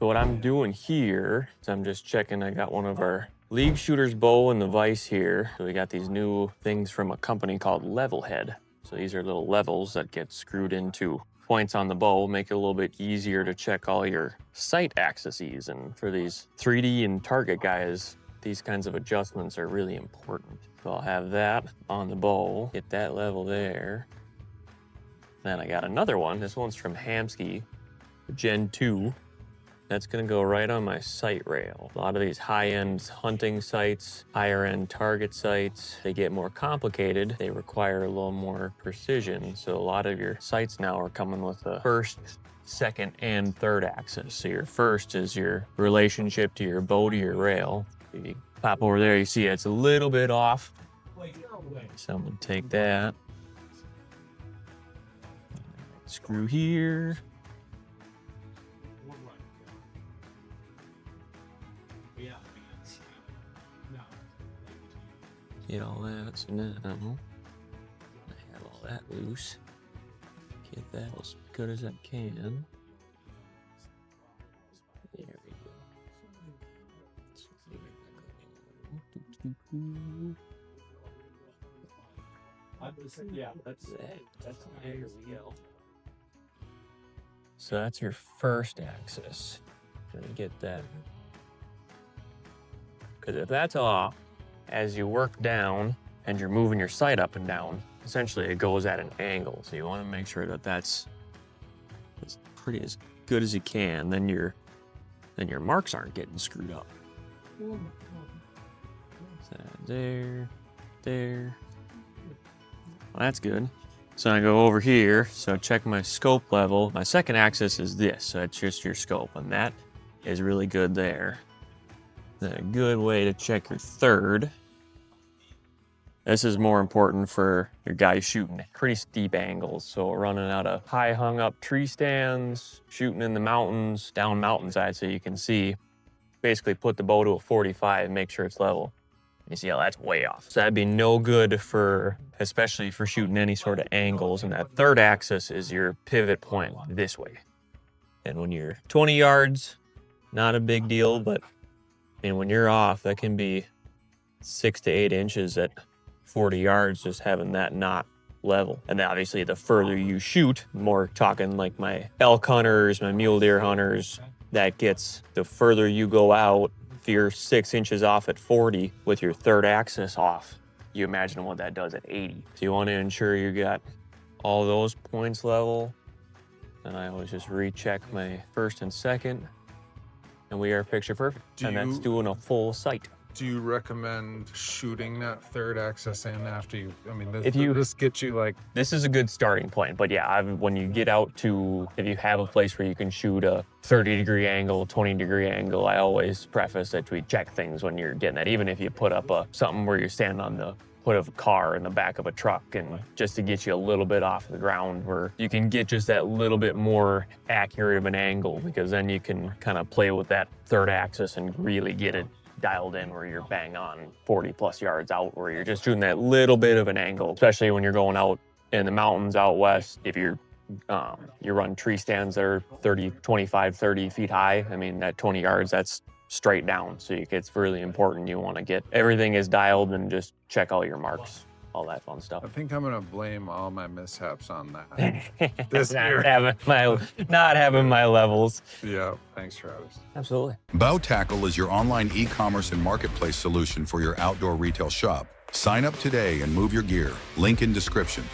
So what I'm doing here is I'm just checking. I got one of our league shooter's bow in the vise here. So we got these new things from a company called Level Head. So these are little levels that get screwed into points on the bow, make it a little bit easier to check all your sight axes. And for these 3D and target guys, these kinds of adjustments are really important. So I'll have that on the bow, get that level there. Then I got another one. This one's from Hamsky, Gen 2. That's gonna go right on my sight rail. A lot of these high-end hunting sights, higher-end target sights, they get more complicated. They require a little more precision. So a lot of your sights now are coming with a first, second, and third axis. So your first is your relationship to your bow to your rail. If you pop over there, you see it's a little bit off. So I'm gonna take that. Screw here. Get all that, so now I have all that loose. Get that as good as I can. There we go. Yeah, that's it. There we go. So that's your first axis. Gonna get that. Because if that's off, as you work down and you're moving your sight up and down, essentially it goes at an angle. So you want to make sure that that's pretty as good as you can. Then your marks aren't getting screwed up. So there. Well, that's good. So I go over here. So check my scope level. My second axis is this. So that's just your scope, and that is really good there. Then a good way to check your third. This is more important for your guys shooting pretty steep angles. So running out of high hung up tree stands, shooting in the mountains, down mountainside so you can see. Basically put the bow to a 45 and make sure it's level. You see how that's way off. So that'd be no good for, especially for shooting any sort of angles. And that third axis is your pivot point this way. And when you're 20 yards, not a big deal, but I mean, when you're off, that can be 6 to 8 inches at 40 yards, just having that not level. And then obviously the further you shoot, more talking like my elk hunters, my mule deer hunters, that gets, the further you go out, if you're 6 inches off at 40 with your third axis off, you imagine what that does at 80. So you want to ensure you got all those points level. And I always just recheck my first and second. And we are picture perfect. And that's doing a full sight. Do you recommend shooting that third axis in after you, I mean, this gets you like... This is a good starting point, but yeah, when you get out to, if you have a place where you can shoot a 30-degree angle, 20-degree angle, I always preface that we check things when you're getting that, even if you put up something where you're standing on the hood of a car in the back of a truck, and just to get you a little bit off the ground where you can get just that little bit more accurate of an angle, because then you can kind of play with that third axis and really get it dialed in where you're bang on 40 plus yards out, where you're just shooting that little bit of an angle, especially when you're going out in the mountains out west. If you run tree stands that are 25, 30 feet high, I mean, that 20 yards, that's straight down. So it's really important. You want to get everything is dialed and just check all your marks, all that fun stuff. I think I'm gonna blame all my mishaps on that. This year. Not having my levels. Yeah, thanks, Travis. Absolutely. Bowtackle is your online e-commerce and marketplace solution for your outdoor retail shop. Sign up today and move your gear. Link in description.